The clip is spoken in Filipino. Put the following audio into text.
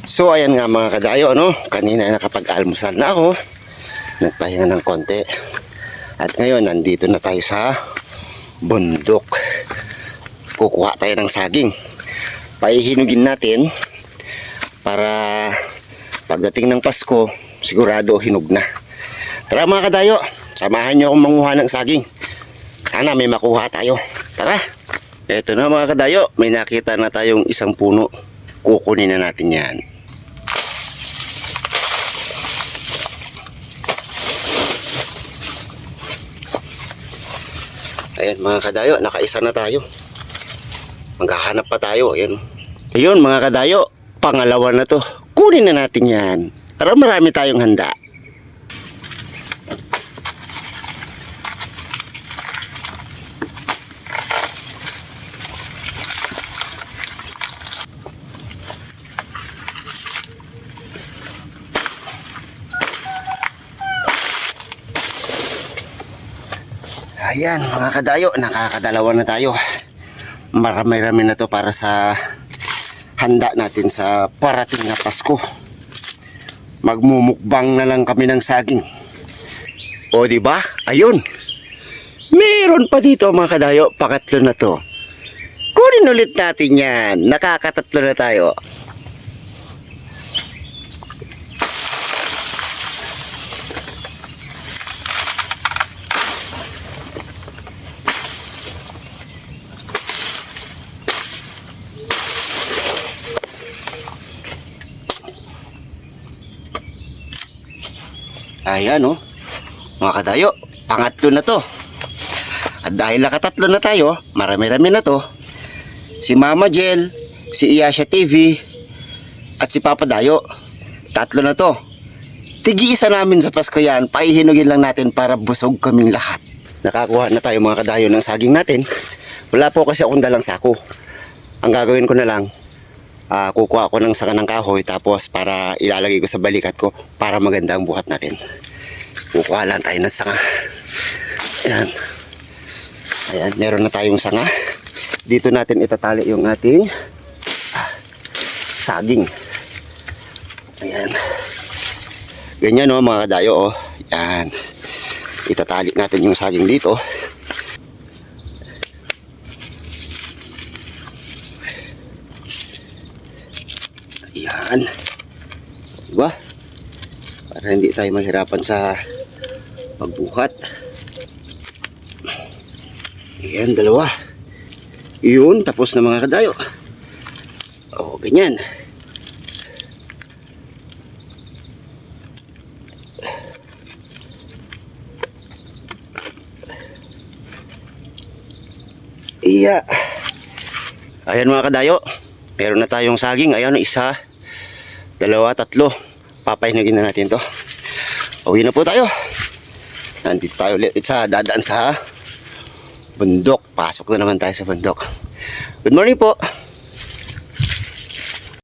So ayan nga mga kadayo, ano, kanina nakapag-almusal na ako, nagpahinga ng konti, at ngayon nandito na tayo sa bundok. Kukuha tayo ng saging, paihinugin natin para pagdating ng Pasko sigurado hinog na. Tara mga kadayo, samahan nyo akong manguha ng saging, sana may makuha tayo. Tara. Eto na mga kadayo, may nakita na tayong isang puno, kukunin na natin yan. Ayan mga kadayo, nakaisa na tayo. Maghahanap pa tayo. Ayan. Ayun mga kadayo, pangalawa na to. Kunin na natin yan. Para marami tayong handa. Ayan mga kadayo, nakakadalawa na tayo. Marami-rami na to para sa handa natin sa parating na Pasko. Magmumukbang na lang kami ng saging. O di ba? Ayun. Meron pa dito mga kadayo, pakatlo na to. Kunin ulit natin yan. Nakakatatlo na tayo. Ayan o, mga kadayo, pangatlo na to. At dahil nakatatlo na tayo, marami-rami na to. Si Mama Jel, si Iyasha TV, at si Papa Dayo, tatlo na to. Tig-iisa namin sa Pasko yan, paihinugin lang natin para busog kaming lahat. Nakakuha na tayo mga kadayo ng saging natin. Wala po kasi akong dalang sako. Ang gagawin ko na lang, kukuha ako ng sanga ng kahoy, tapos para ilalagay ko sa balikat ko para maganda ang buhat natin. Kukuha lang tayo ng sanga. Ayan. Ayan, meron na tayong sanga. Dito natin itatali yung ating saging. Ayan. Ganyan o mga kadayo o. Ayan. Itatali natin yung saging dito. Ayan. Diba? Para hindi tayo mahirapan sa pagbuhat. Ayan, dalawa. Yun, tapos na mga kadayo. O, ganyan. Iya. Ayan mga kadayo. Meron na tayong saging. Ayan, isa, dalawa, tatlo. Papahinagin na natin to. Uwi na po tayo. Nandito tayo ulit sa dadaan sa bundok. Pasok na naman tayo sa bundok. Good morning po.